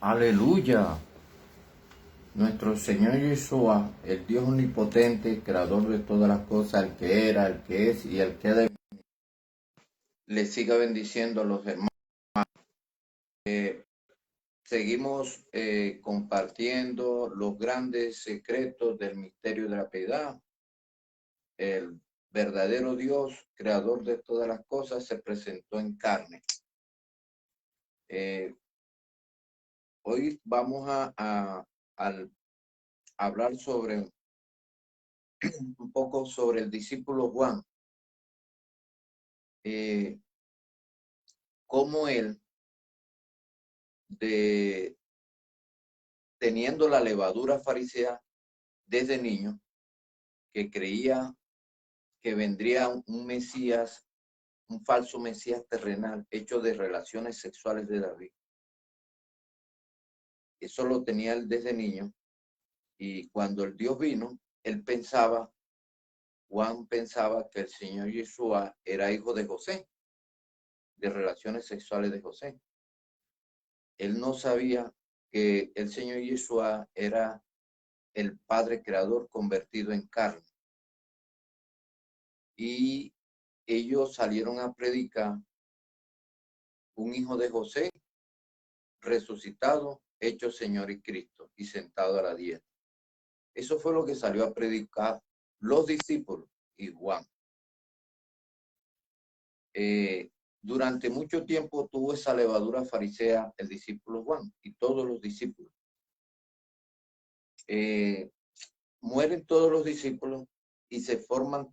Aleluya. Nuestro Señor Yeshua, el Dios omnipotente, creador de todas las cosas, el que era, el que es y el que ha de venir, le siga bendiciendo a los hermanos. Seguimos compartiendo los grandes secretos del misterio de la piedad. El verdadero Dios, creador de todas las cosas, se presentó en carne. Hoy vamos a hablar sobre un poco sobre el discípulo Juan. Cómo él, teniendo la levadura farisea desde niño, que creía que vendría un Mesías, un falso Mesías terrenal, hecho de relaciones sexuales de David. Eso lo tenía él desde niño, y cuando el Dios vino, Juan pensaba que el Señor Yeshua era hijo de José, de relaciones sexuales de José. Él no sabía que el Señor Yeshua era el Padre Creador convertido en carne. Y ellos salieron a predicar un hijo de José resucitado, hecho Señor y Cristo y sentado a la diestra. Eso fue lo que salió a predicar los discípulos y Juan. Durante mucho tiempo tuvo esa levadura farisea el discípulo Juan y todos los discípulos. Mueren todos los discípulos y se forman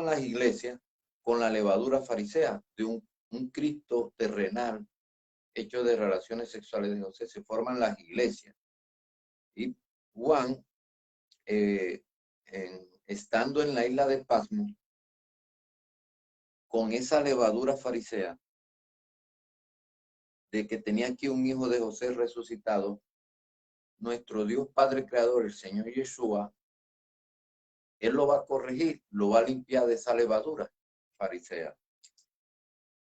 las iglesias con la levadura farisea de un Cristo terrenal hecho de relaciones sexuales de José. Se forman las iglesias. Y Juan, estando en la isla de Pasmo, con esa levadura farisea de que tenía aquí un hijo de José resucitado, nuestro Dios Padre Creador, el Señor Yeshua, Él lo va a corregir, lo va a limpiar de esa levadura farisea.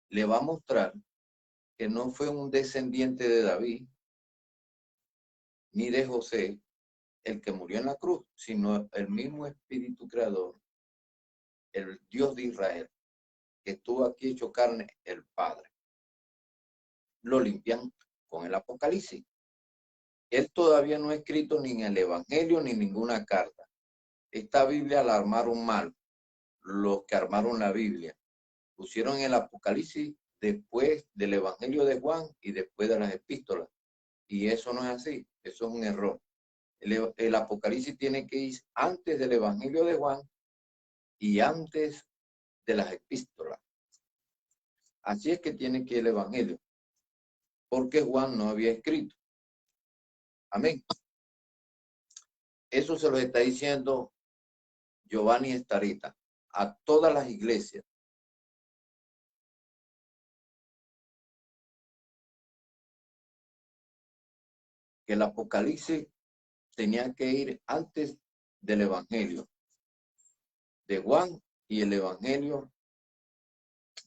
Le va a mostrar que no fue un descendiente de David ni de José el que murió en la cruz, sino el mismo Espíritu Creador, el Dios de Israel, que estuvo aquí hecho carne, el Padre. Lo limpian con el Apocalipsis. Él todavía no ha escrito ni en el Evangelio ni ninguna carta. Esta Biblia la armaron mal, los que armaron la Biblia. Pusieron el Apocalipsis después del Evangelio de Juan y después de las epístolas. Y eso no es así, eso es un error. El Apocalipsis tiene que ir antes del Evangelio de Juan y antes de las epístolas. Así es que tiene que ir el Evangelio, porque Juan no había escrito. Amén. Eso se lo está diciendo Giovanni Estarita a todas las iglesias. Que el Apocalipsis tenía que ir antes del Evangelio de Juan y el Evangelio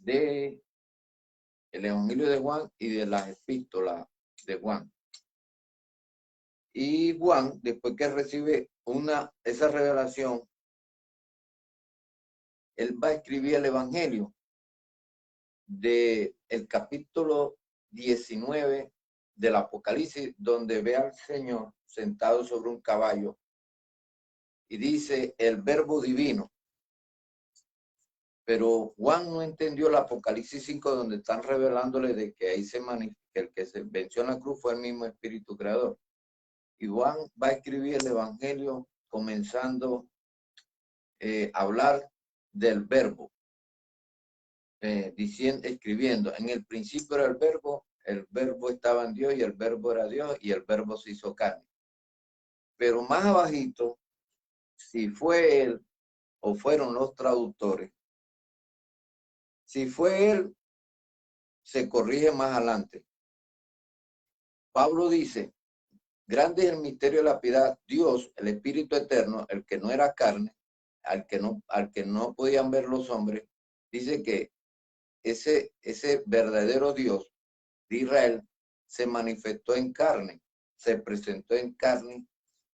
de Juan y de las epístolas de Juan. Y Juan, después que recibe esa revelación, él va a escribir el Evangelio del capítulo 19 del Apocalipsis, donde ve al Señor sentado sobre un caballo y dice el verbo divino. Pero Juan no entendió el Apocalipsis 5, donde están revelándole de que ahí el que se venció en la cruz fue el mismo Espíritu Creador. Y Juan va a escribir el Evangelio comenzando a hablar del verbo, escribiendo, en el principio era el verbo estaba en Dios y el verbo era Dios y el verbo se hizo carne. Pero más abajito, si fue él o fueron los traductores, si fue él, se corrige más adelante. Pablo dice, grande es el misterio de la piedad, Dios, el Espíritu Eterno, el que no era carne, al que no podían ver los hombres, dice que ese verdadero Dios de Israel se manifestó en carne, se presentó en carne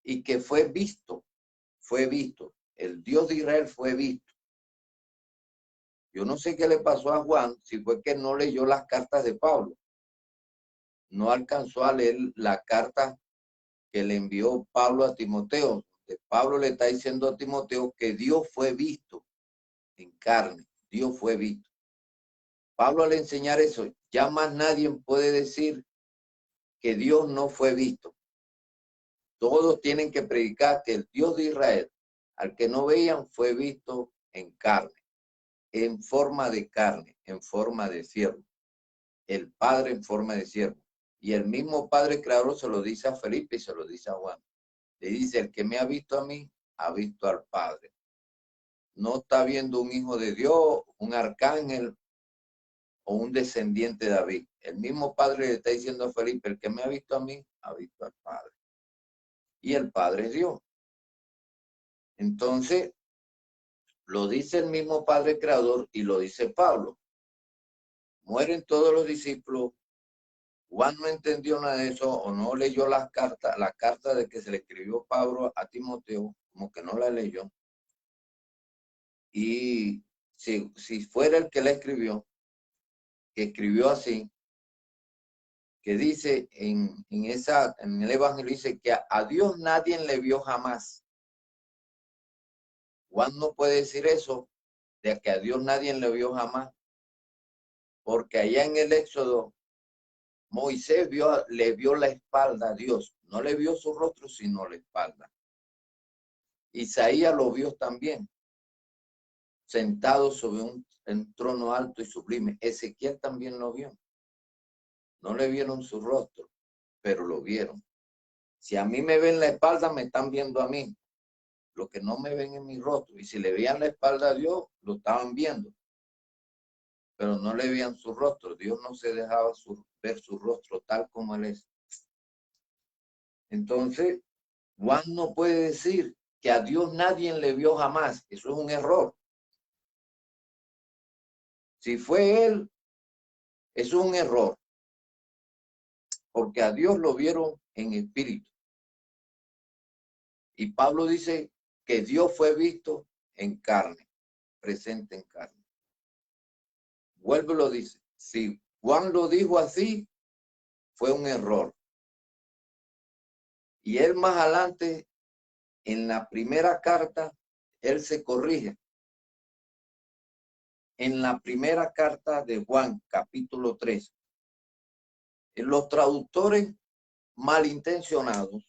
y que fue visto. El Dios de Israel fue visto. Yo no sé qué le pasó a Juan, si fue que no leyó las cartas de Pablo. No alcanzó a leer la carta que le envió Pablo a Timoteo. Pablo le está diciendo a Timoteo que Dios fue visto en carne. Dios fue visto. Pablo al enseñar eso, ya más nadie puede decir que Dios no fue visto. Todos tienen que predicar que el Dios de Israel, al que no veían, fue visto en carne, en forma de carne, en forma de siervo. El Padre en forma de siervo. Y el mismo Padre Creador se lo dice a Felipe y se lo dice a Juan. Le dice, el que me ha visto a mí, ha visto al Padre. No está viendo un hijo de Dios, un arcángel o un descendiente de David. El mismo Padre le está diciendo a Felipe, el que me ha visto a mí, ha visto al Padre. Y el Padre es Dios. Entonces, lo dice el mismo Padre Creador y lo dice Pablo. Mueren todos los discípulos. Juan no entendió nada de eso o no leyó la carta de que se le escribió Pablo a Timoteo, como que no la leyó. Y si fuera el que la escribió, que escribió así, que dice en el Evangelio, dice que a Dios nadie le vio jamás. Juan no puede decir eso, de que a Dios nadie le vio jamás, porque allá en el Éxodo, Moisés le vio la espalda a Dios. No le vio su rostro, sino la espalda. Isaías lo vio también, sentado sobre un trono alto y sublime. Ezequiel también lo vio. No le vieron su rostro, pero lo vieron. Si a mí me ven la espalda, me están viendo a mí. Lo que no me ven en mi rostro. Y si le veían la espalda a Dios, lo estaban viendo. Pero no le veían su rostro. Dios no se dejaba ver su rostro tal como Él es. Entonces, Juan no puede decir que a Dios nadie le vio jamás. Eso es un error. Si fue Él, eso es un error. Porque a Dios lo vieron en espíritu. Y Pablo dice que Dios fue visto en carne, presente en carne. Vuelve y lo dice. Si Juan lo dijo así, fue un error. Y él más adelante, en la primera carta, él se corrige. En la primera carta de Juan, capítulo 3, los traductores malintencionados,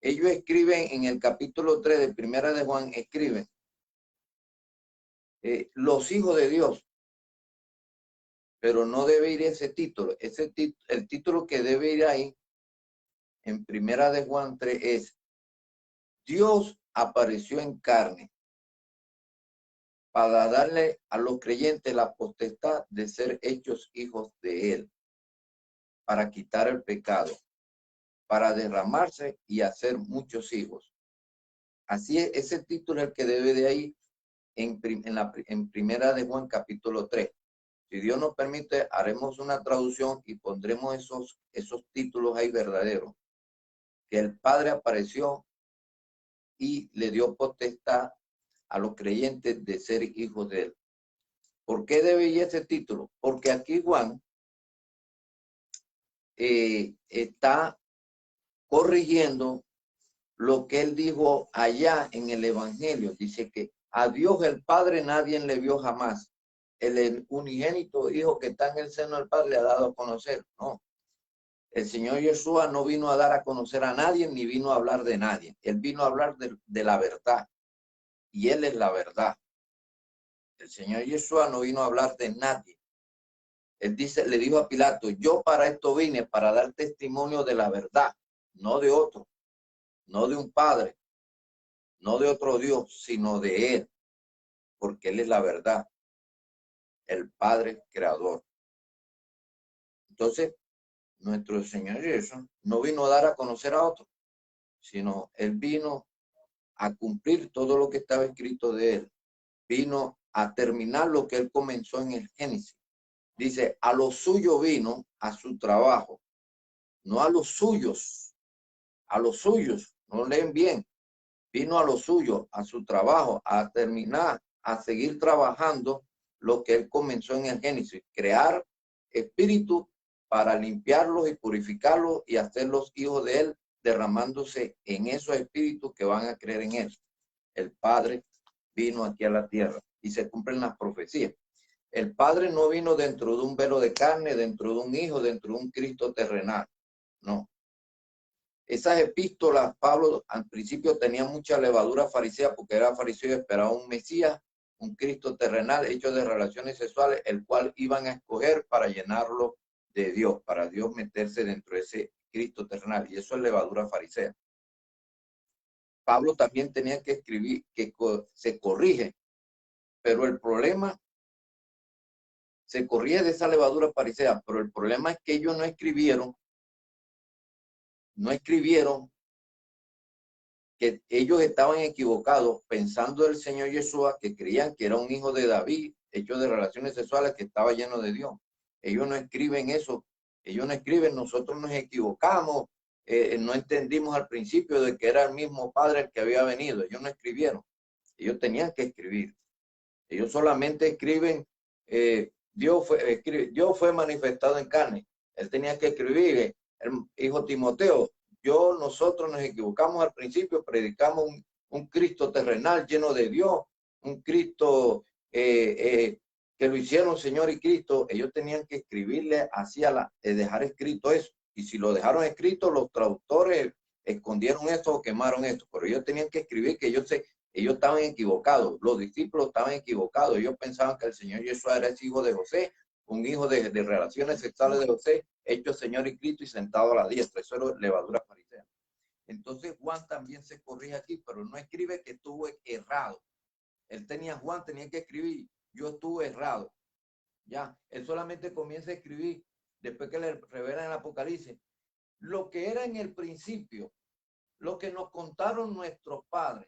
ellos escriben en el capítulo 3 de Primera de Juan, escriben los hijos de Dios, pero no debe ir ese título. El título que debe ir ahí en Primera de Juan 3 es Dios apareció en carne para darle a los creyentes la potestad de ser hechos hijos de Él, para quitar el pecado, para derramarse y hacer muchos hijos. Así es, ese título es el que debe de ir en Primera de Juan capítulo 3. Si Dios nos permite, haremos una traducción y pondremos esos títulos ahí verdaderos. Que el Padre apareció y le dio potestad a los creyentes de ser hijos de Él. ¿Por qué debe ir ese título? Porque aquí Juan está corrigiendo lo que él dijo allá en el Evangelio. Dice que a Dios el Padre nadie le vio jamás. El unigénito Hijo que está en el seno del Padre le ha dado a conocer. No. El Señor Yeshua no vino a dar a conocer a nadie, ni vino a hablar de nadie. Él vino a hablar de la verdad. Y Él es la verdad. El Señor Yeshua no vino a hablar de nadie. Él le dijo a Pilato, yo para esto vine, para dar testimonio de la verdad, no de otro, no de un padre, no de otro Dios, sino de Él, porque Él es la verdad, el Padre Creador. Entonces, nuestro Señor Jesús no vino a dar a conocer a otro, sino Él vino a cumplir todo lo que estaba escrito de Él. Vino a terminar lo que Él comenzó en el Génesis. Dice, a los suyos vino, a su trabajo, no a los suyos, no leen bien, vino a los suyos, a su trabajo, a terminar, a seguir trabajando lo que él comenzó en el Génesis, crear espíritu para limpiarlos y purificarlos y hacerlos hijos de él, derramándose en esos espíritus que van a creer en él. El Padre vino aquí a la tierra y se cumplen las profecías. El Padre no vino dentro de un velo de carne, dentro de un hijo, dentro de un Cristo terrenal. No. Esas epístolas, Pablo al principio tenía mucha levadura farisea porque era fariseo y esperaba un Mesías, un Cristo terrenal hecho de relaciones sexuales, el cual iban a escoger para llenarlo de Dios, para Dios meterse dentro de ese Cristo terrenal. Y eso es levadura farisea. Pablo también tenía que escribir que se corrige, pero el problema se corría de esa levadura farisea, pero el problema es que ellos no escribieron que ellos estaban equivocados pensando del Señor Yeshua, que creían que era un hijo de David, hecho de relaciones sexuales, que estaba lleno de Dios. Ellos no escriben eso, ellos no escriben, nosotros nos equivocamos, no entendimos al principio de que era el mismo Padre el que había venido. Ellos no escribieron, ellos tenían que escribir. Ellos solamente escriben, Dios fue manifestado en carne. Él tenía que escribir, el hijo Timoteo, nosotros nos equivocamos al principio, predicamos un Cristo terrenal lleno de Dios, un Cristo que lo hicieron Señor y Cristo. Ellos tenían que escribirle dejar escrito eso. Y si lo dejaron escrito, los traductores escondieron esto o quemaron esto. Pero ellos tenían que escribir que ellos estaban equivocados, los discípulos estaban equivocados. Ellos pensaban que el Señor Jesús era ese hijo de José, un hijo de relaciones sexuales de José, hecho Señor y Cristo y sentado a la diestra. Eso era levadura farisea. Entonces Juan también se corrige aquí, pero no escribe que estuvo errado. Juan tenía que escribir, yo estuve errado. Ya, él solamente comienza a escribir, después que le revela en el Apocalipsis, lo que era en el principio, lo que nos contaron nuestros padres,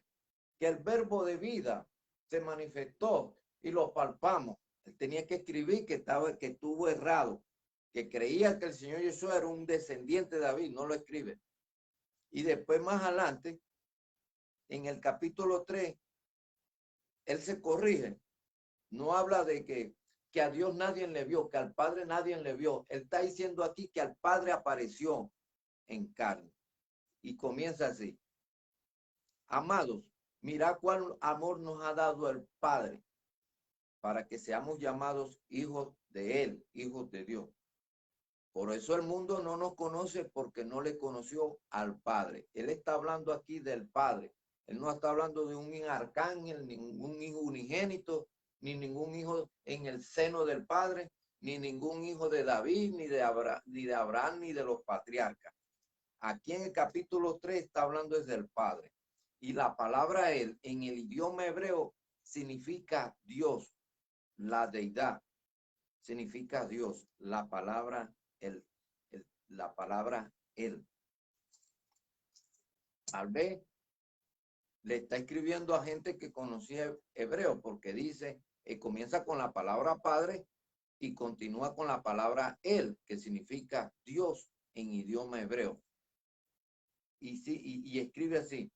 que el verbo de vida se manifestó y lo palpamos. Él tenía que escribir que estuvo errado, que creía que el Señor Jesús era un descendiente de David, no lo escribe. Y después más adelante, en el capítulo 3, él se corrige. No habla de que a Dios nadie le vio, que al Padre nadie le vio. Él está diciendo aquí que al Padre apareció en carne. Y comienza así. Amados, mirad cuál amor nos ha dado el Padre para que seamos llamados hijos de Él, hijos de Dios. Por eso el mundo no nos conoce porque no le conoció al Padre. Él está hablando aquí del Padre. Él no está hablando de un arcángel, ningún hijo unigénito, ni ningún hijo en el seno del Padre, ni ningún hijo de David, ni de Abraham, ni de los patriarcas. Aquí en el capítulo 3 está hablando desde el Padre. Y la palabra él en el idioma hebreo significa Dios, la deidad. Significa Dios, la palabra él. La palabra él. Tal vez le está escribiendo a gente que conocía hebreo porque dice, comienza con la palabra Padre y continúa con la palabra él, que significa Dios en idioma hebreo. Y escribe así.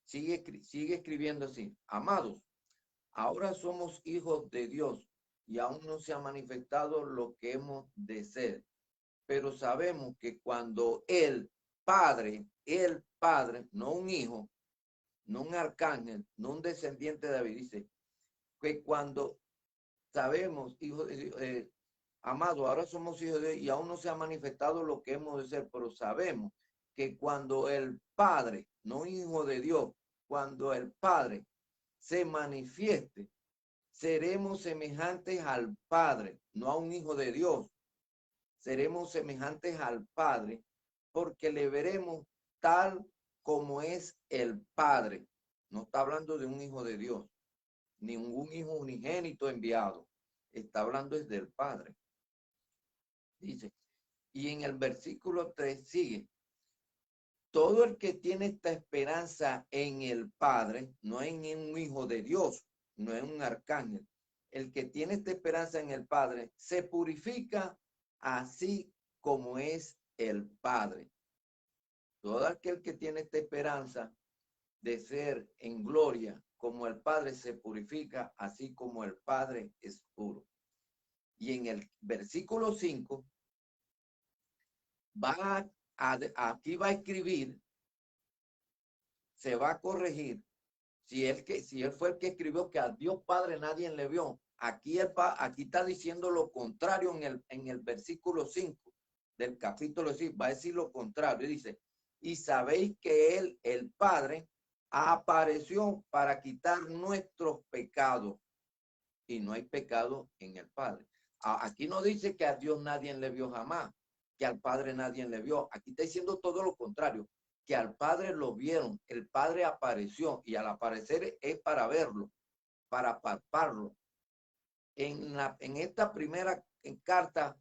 Sigue escribiendo así. Amados, ahora somos hijos de Dios y aún no se ha manifestado lo que hemos de ser. Pero sabemos que cuando el Padre, no un hijo, no un arcángel, no un descendiente de David, dice que cuando sabemos, amado, ahora somos hijos de Dios y aún no se ha manifestado lo que hemos de ser, pero sabemos que cuando el Padre, no hijo de Dios, cuando el Padre se manifieste, seremos semejantes al Padre, no a un hijo de Dios. Seremos semejantes al Padre porque le veremos tal como es el Padre. No está hablando de un hijo de Dios, ni un hijo unigénito enviado. Está hablando desde el Padre. Dice, y en el versículo 3 sigue, todo el que tiene esta esperanza en el Padre, no en un hijo de Dios, no es un arcángel, el que tiene esta esperanza en el Padre, se purifica así como es el Padre. Todo aquel que tiene esta esperanza de ser en gloria como el Padre se purifica, así como el Padre es puro. Y en el versículo 5, aquí va a escribir, se va a corregir. Si él fue el que escribió que a Dios Padre nadie le vio, aquí está diciendo lo contrario en el versículo 5 del capítulo 6, va a decir lo contrario. Dice, y sabéis que él, el Padre, apareció para quitar nuestros pecados. Y no hay pecado en el Padre. Aquí no dice que a Dios nadie le vio jamás, que al Padre nadie le vio. Aquí está diciendo todo lo contrario, que al Padre lo vieron, el Padre apareció, y al aparecer es para verlo, para palparlo. En esta primera carta,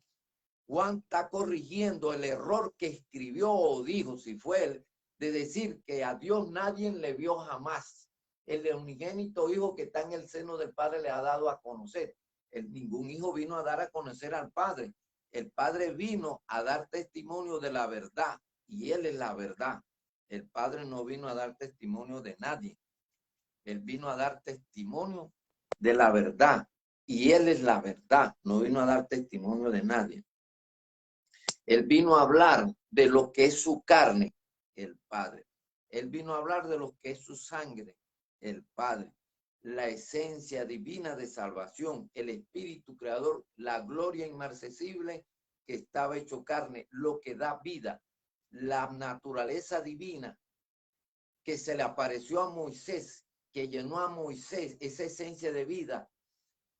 Juan está corrigiendo el error que escribió o dijo, si fue él, de decir que a Dios nadie le vio jamás. El unigénito hijo que está en el seno del Padre le ha dado a conocer. Ningún hijo vino a dar a conocer al Padre. El Padre vino a dar testimonio de la verdad, y Él es la verdad. El Padre no vino a dar testimonio de nadie. Él vino a dar testimonio de la verdad, y Él es la verdad. No vino a dar testimonio de nadie. Él vino a hablar de lo que es su carne, el Padre. Él vino a hablar de lo que es su sangre, el Padre. La esencia divina de salvación, el Espíritu Creador, la gloria inmarcesible que estaba hecho carne, lo que da vida, la naturaleza divina que se le apareció a Moisés, que llenó a Moisés, esa esencia de vida.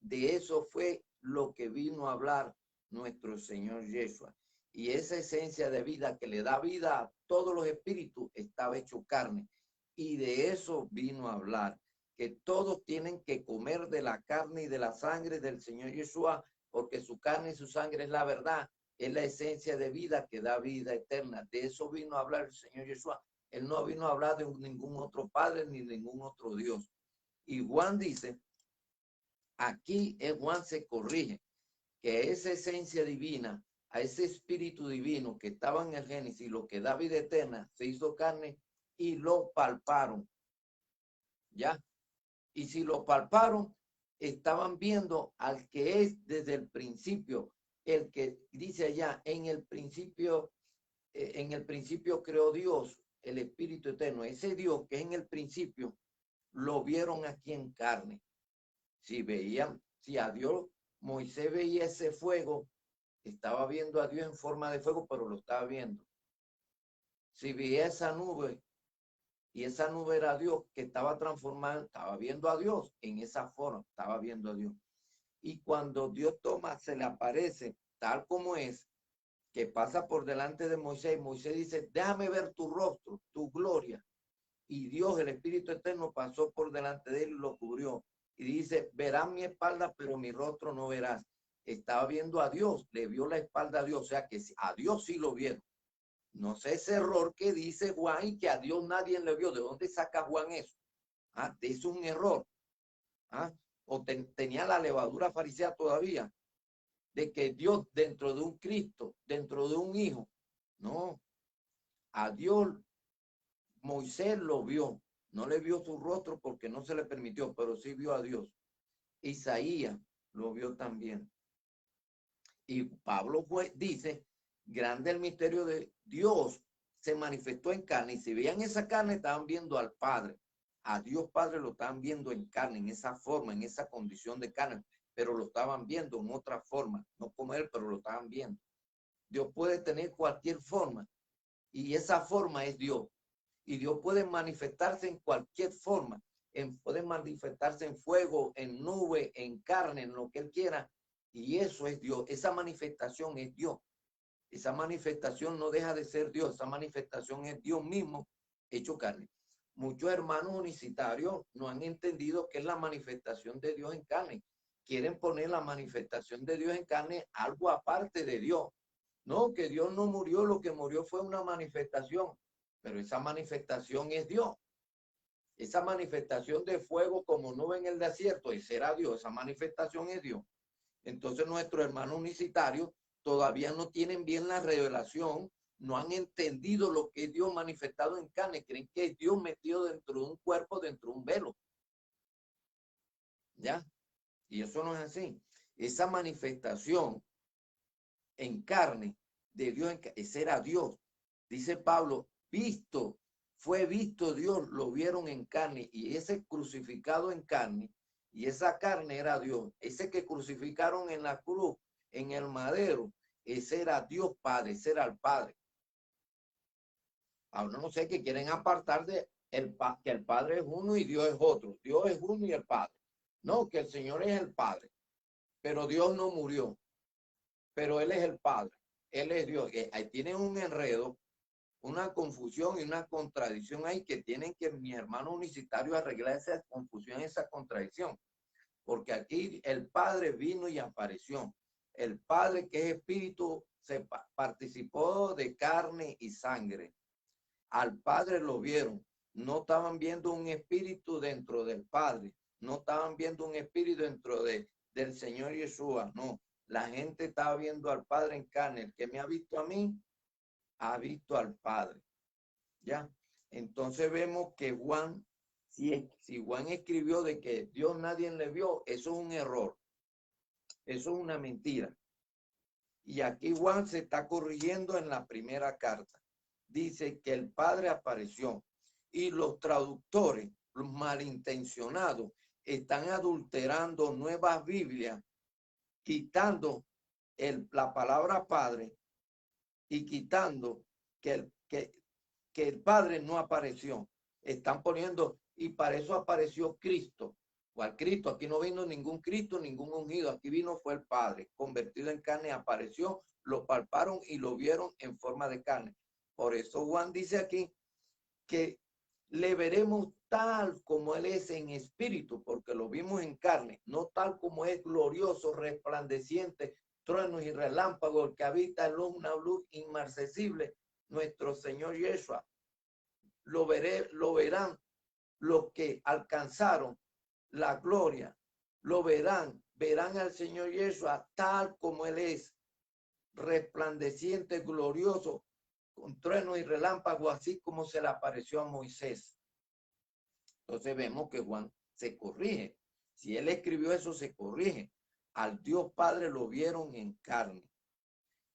De eso fue lo que vino a hablar nuestro Señor Yeshua. Y esa esencia de vida que le da vida a todos los espíritus estaba hecho carne. Y de eso vino a hablar, que todos tienen que comer de la carne y de la sangre del Señor Yeshua, porque su carne y su sangre es la verdad, es la esencia de vida que da vida eterna. De eso vino a hablar el Señor Yeshua. Él no vino a hablar de ningún otro padre ni ningún otro Dios. Y Juan dice, aquí Juan se corrige, que esa esencia divina, a ese espíritu divino que estaba en el Génesis, lo que da vida eterna, se hizo carne y lo palparon. ¿Ya? Y si lo palparon, estaban viendo al que es desde el principio, el que dice allá, en el principio creó Dios, el Espíritu Eterno. Ese Dios que en el principio lo vieron aquí en carne. Si veían, si a Dios, Moisés veía ese fuego, estaba viendo a Dios en forma de fuego, pero lo estaba viendo. Si veía esa nube, y esa nube era Dios que estaba transformando, estaba viendo a Dios en esa forma, estaba viendo a Dios. Y cuando Dios toma, se le aparece tal como es, que pasa por delante de Moisés, Moisés dice, déjame ver tu rostro, tu gloria. Y Dios, el Espíritu Eterno, pasó por delante de él y lo cubrió. Y dice, verás mi espalda, pero mi rostro no verás. Estaba viendo a Dios, le vio la espalda a Dios, o sea que a Dios sí lo vieron. No sé ese error que dice Juan y que a Dios nadie le vio. ¿De dónde saca Juan eso? Es un error. O tenía la levadura farisea todavía, de que Dios dentro de un Cristo, dentro de un hijo. No, a Dios Moisés lo vio. No le vio su rostro porque no se le permitió, pero sí vio a Dios. Isaías lo vio también. Y Pablo dice, grande el misterio de Dios, se manifestó en carne. Y si veían esa carne, estaban viendo al Padre. A Dios Padre lo estaban viendo en carne, en esa forma, en esa condición de carne. Pero lo estaban viendo en otra forma. No como él, pero lo estaban viendo. Dios puede tener cualquier forma. Y esa forma es Dios. Y Dios puede manifestarse en cualquier forma. Puede manifestarse en fuego, en nube, en carne, en lo que él quiera. Y eso es Dios. Esa manifestación es Dios. Esa manifestación no deja de ser Dios. Esa manifestación es Dios mismo hecho carne. Muchos hermanos unicitarios no han entendido qué es la manifestación de Dios en carne. Quieren poner la manifestación de Dios en carne algo aparte de Dios. No, que Dios no murió, lo que murió fue una manifestación. Pero esa manifestación es Dios. Esa manifestación de fuego como nube en el desierto, ese era Dios, esa manifestación es Dios. Entonces nuestros hermanos unicitarios todavía no tienen bien la revelación, no han entendido lo que es Dios manifestado en carne, creen que es Dios metido dentro de un cuerpo, dentro de un velo. ¿Ya? Y eso no es así. Esa manifestación en carne de Dios, ese era Dios. Dice Pablo, fue visto Dios, lo vieron en carne, y ese crucificado en carne, y esa carne era Dios. Ese que crucificaron en la cruz, en el madero, ese era Dios Padre, ese era el Padre. Ahora no sé que quieren apartar de que el Padre es uno y Dios es otro. Dios es uno y el Padre. No, que el Señor es el Padre, pero Dios no murió, pero Él es el Padre, Él es Dios. Ahí tienen un enredo, una confusión y una contradicción ahí que tienen que mis hermanos unicitarios arreglar esa confusión, esa contradicción. Porque aquí el Padre vino y apareció. El Padre que es espíritu participó de carne y sangre. Al Padre lo vieron. No estaban viendo un espíritu dentro del Padre. No estaban viendo un espíritu dentro del Señor Yeshua. No, la gente estaba viendo al Padre en carne. El que me ha visto a mí, ha visto al Padre. ¿Ya? Entonces vemos que Juan, si Juan escribió de que Dios nadie le vio, eso es un error. Eso es una mentira. Y aquí Juan se está corrigiendo en la primera carta. Dice que el Padre apareció y los traductores, los malintencionados, están adulterando nuevas Biblias, quitando la palabra Padre y quitando que el Padre no apareció. Están poniendo, y para eso apareció Cristo. ¿Cuál Cristo? Aquí no vino ningún Cristo, ningún ungido. Aquí vino fue el Padre, convertido en carne, apareció, lo palparon y lo vieron en forma de carne. Por eso Juan dice aquí que le veremos tal como Él es en espíritu, porque lo vimos en carne, no tal como es glorioso, resplandeciente, truenos y relámpagos, el que habita en una luz inmarcesible, nuestro Señor Yeshua. Lo verán los que alcanzaron la gloria, lo verán al Señor Yeshua tal como Él es, resplandeciente, glorioso, con truenos y relámpagos, así como se le apareció a Moisés. Entonces vemos que Juan se corrige. Si él escribió eso, se corrige. Al Dios Padre lo vieron en carne.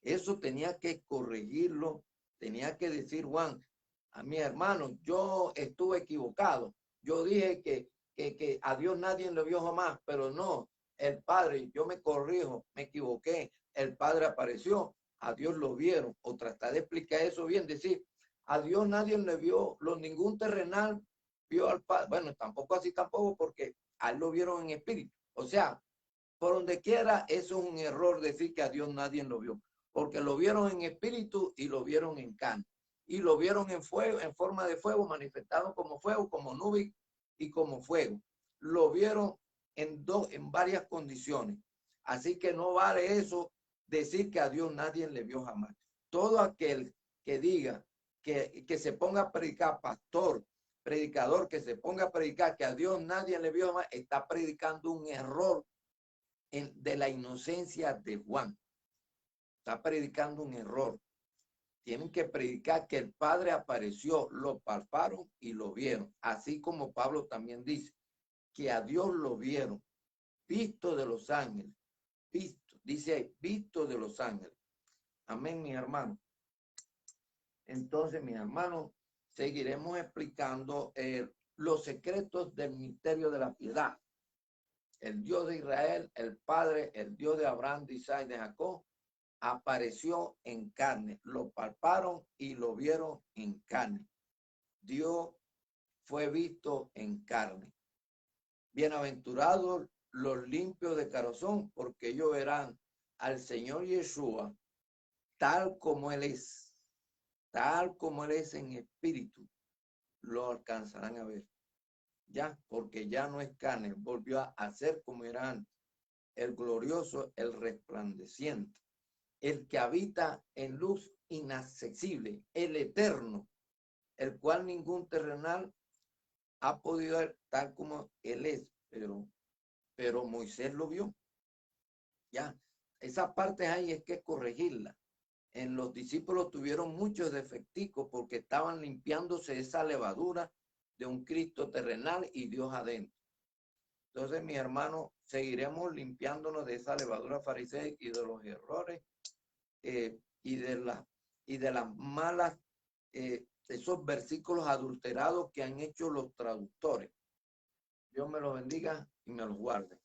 Eso tenía que corregirlo, tenía que decir Juan, a mi hermano, yo estuve equivocado. Yo dije que a Dios nadie lo vio jamás, pero no, el Padre, yo me corrijo, me equivoqué, el Padre apareció, a Dios lo vieron. O tratar de explicar eso bien, decir, a Dios nadie le vio, ningún terrenal vio al Padre. Bueno, tampoco así tampoco, porque a él lo vieron en espíritu. O sea, por donde quiera, eso es un error decir que a Dios nadie lo vio, porque lo vieron en espíritu y lo vieron en carne. Y lo vieron en fuego, en forma de fuego, manifestado como fuego, como nube y como fuego. Lo vieron en varias condiciones. Así que no vale eso decir que a Dios nadie le vio jamás. Todo aquel que diga que se ponga a predicar, pastor, predicador, que se ponga a predicar que a Dios nadie le vio jamás, está predicando un error de la inocencia de Juan. Está predicando un error. Tienen que predicar que el Padre apareció, lo palparon y lo vieron. Así como Pablo también dice que a Dios lo vieron, visto de los ángeles. Visto, dice ahí, visto de los ángeles. Amén, mis hermanos. Entonces, mis hermanos, seguiremos explicando los secretos del misterio de la piedad. El Dios de Israel, el Padre, el Dios de Abraham, de Isaac y de Jacob, apareció en carne. Lo palparon y lo vieron en carne. Dios fue visto en carne. Bienaventurados los limpios de corazón, porque ellos verán al Señor Yeshua tal como Él es en espíritu, lo alcanzarán a ver. Ya, porque ya no es carne, volvió a ser como era antes, el glorioso, el resplandeciente, el que habita en luz inaccesible, el eterno, el cual ningún terrenal ha podido ver tal como él es, pero Moisés lo vio. Ya, esa parte ahí es que corregirla. En los discípulos tuvieron muchos defecticos porque estaban limpiándose esa levadura de un Cristo terrenal y Dios adentro. Entonces, mis hermanos, seguiremos limpiándonos de esa levadura farisea y de los errores y de las malas, esos versículos adulterados que han hecho los traductores. Dios me los bendiga y me los guarde.